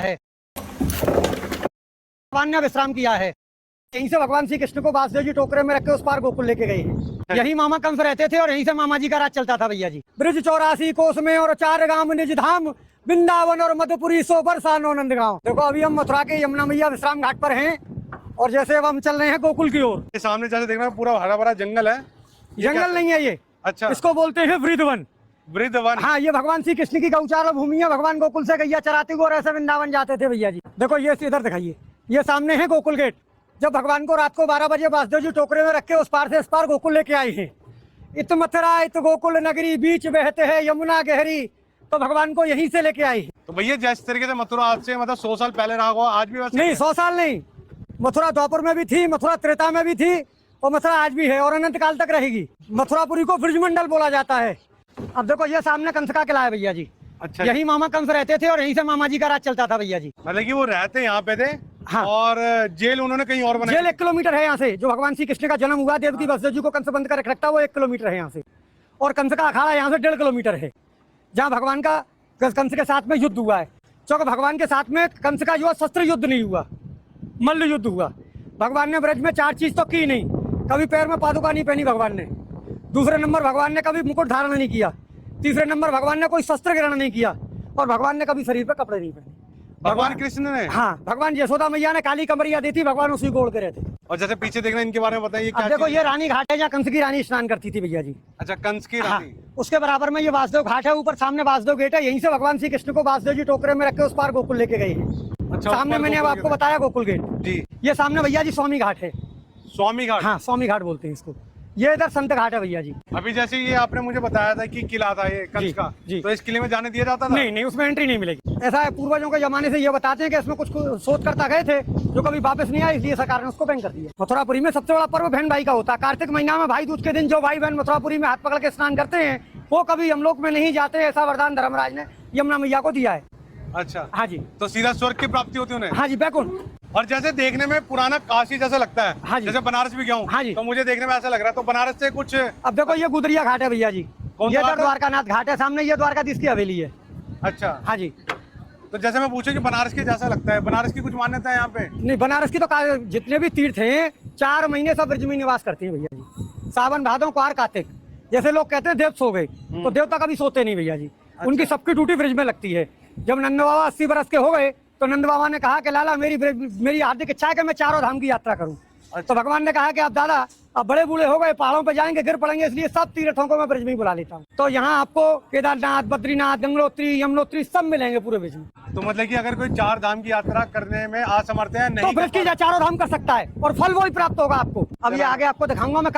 है, भगवान ने विश्राम किया है। यहीं से भगवान श्री कृष्ण को वासुदेव जी टोकरे में रख के उस पार गोकुल लेके गए हैं। यही मामा कंस रहते थे और यहीं से मामा जी का राज चलता था भैया जी। ब्रिज 84 कोस में और 4 गांव निज धाम, वृंदावन और मधुपुरी 100 बरसा नंद गाँव। देखो अभी हम मथुरा के यमुना मैया विश्राम घाट पर हैं और जैसे अब हम चल रहे हैं गोकुल की ओर। सामने जैसे देखना पूरा हरा भरा जंगल है। जंगल नहीं है ये, अच्छा, इसको बोलते हैं वृंदावन। वृंदावन, हाँ, ये भगवान श्री कृष्ण की गौचार भूमि है। भगवान गोकुल से गैया चराते हुए और ऐसे वृंदावन जाते थे भैया जी। देखो ये इधर दिखाइए, ये सामने है गोकुल गेट। जब भगवान को रात को 12 बजे वासुदेव जी टोकरे में रख के उस पार से इस पार गोकुल लेके आए हैं। इत मथुरा इत गोकुल नगरी, बीच बहते हैं यमुना गहरी, तो भगवान को यहीं से लेके आए। तो भैया जिस तरीके से मथुरा आज से मतलब 100 साल पहले रहा होगा, आज भी वैसे नहीं, 100 साल नहीं, मथुरा द्वापर में भी थी, मथुरा त्रेता में भी थी और मथुरा आज भी है और अनंत काल तक रहेगी। मथुरापुरी को ब्रजमंडल बोला जाता है। अब देखो ये सामने कंस का किला है भैया जी। अच्छा, यही मामा कंस रहते थे और यहीं से मामा जी का राज चलता था भैया जी। मतलब कि वो रहते यहाँ पे थे। हाँ। और जेल उन्होंने कहीं और बनाई। जेल 1 किलोमीटर है यहाँ से। जो भगवान श्री कृष्ण का जन्म हुआ, देवकी वसुदेव जी को कंस बंद कर रखता, वो 1 किलोमीटर है यहाँ से। और कंस का अखाड़ा यहाँ से 1.5 किलोमीटर है, जहाँ भगवान का कंस के साथ में युद्ध हुआ है। क्योंकि भगवान के साथ में कंस का जो शस्त्र युद्ध नहीं हुआ, मल्ल युद्ध हुआ। भगवान ने ब्रज में 4 चीज तो की नहीं। कभी पैर में पादुका नहीं पहनी भगवान ने। दूसरे नंबर भगवान ने कभी मुकुट धारण नहीं किया। तीसरे नंबर भगवान ने कोई शस्त्र ग्रहण नहीं किया और भगवान ने कभी शरीर पर कपड़े नहीं पहने। भगवान कृष्ण ने? हाँ, भगवान यशोदा मैया ने काली कमरिया दी थी, भगवान उसी को ओढ़ के रहते। और जैसे पीछे देखना, इनके बारे में बताइए क्या? देखो ये रानी घाट है जहाँ कंस की रानी स्नान करती थी भैया जी। अच्छा, कंस की हाँ, रानी। उसके बराबर में ये वासुदेव घाट है। ऊपर सामने वासुदेव गेट है। यहीं से भगवान श्री कृष्ण को वासुदेव जी टोकरे में रख के उस पार गोकुल लेके गए हैं। अच्छा, सामने मैंने अब आपको बताया गोकुल गेट जी। ये सामने भैया जी स्वामी घाट है। स्वामी घाट? हाँ, स्वामी घाट बोलते हैं इसको। ये इधर संत घाट है भैया जी। अभी जैसे ये आपने मुझे बताया था कि किला था ये कंस का, तो इस किले में जाने दिया जाता था? नहीं नहीं, उसमें एंट्री नहीं मिलेगी। ऐसा है, पूर्वजों के जमाने से ये बताते हैं कि इसमें कुछ शोध करता गए थे जो कभी वापस नहीं आए, इसलिए सरकार ने उसको बैन कर दिया। मथुरापुरी में सबसे बड़ा पर्व बहन भाई का होता है। कार्तिक महीना में भाई दूज के दिन जो भाई बहन मथुरापुरी में हाथ पकड़ के स्नान करते हैं वो कभी यमलोक में नहीं जाते। ऐसा वरदान धर्मराज ने यमुना मैया को दिया है। अच्छा, हाँ जी। तो सीधा स्वर्ग की प्राप्ति होती है उन्हें? हाँ जी, बैकुंठ। और जैसे देखने में पुराना काशी जैसा लगता है। हाँ जी। जैसे बनारस भी गया हूँ। हाँ जी। तो मुझे देखने में ऐसा लग रहा है, तो बनारस से कुछ। अब देखो ये गुदरिया घाट है भैया जी। कौन ये सा घाट है? द्वारकानाथ घाट है सामने। ये द्वारकाधीश की हवेली है। अच्छा, हाँ जी। तो जैसे मैं पूछूं कि बनारस के जैसा लगता है, बनारस की कुछ मान्यता है यहाँ पे? नहीं, बनारस की तो जितने भी तीर्थ हैं 4 महीने सब ब्रज में निवास करते हैं भैया जी। सावन भादों क्वार कार्तिक। जैसे लोग कहते हैं देव सो गए, तो देवता कभी सोते नहीं भैया जी। उनकी सबकी ड्यूटी ब्रज में लगती है। जब नंद बाबा 80 बरस के हो गए तो नंद बाबा ने कहा कि लाला मेरी हार्दिक इच्छा है कि मैं 4 धाम की यात्रा करूं। तो भगवान ने कहा कि अब दादा अब बड़े बूढ़े हो गए, पहाड़ों पे जाएंगे, गिर पड़ेंगे, इसलिए सब तीर्थों को मैं ब्रज में ही बुला लेता हूँ। तो यहाँ आपको केदारनाथ, बद्रीनाथ, गंगोत्री, यमुनोत्री सब मिलेंगे पूरे ब्रज में। तो मतलब कि अगर कोई 4 धाम की यात्रा करने में असमर्थ है, नहीं तो ब्रज की 4 धाम कर सकता है और फल वही प्राप्त होगा आपको। अब ये आगे आपको दिखाऊंगा मैं।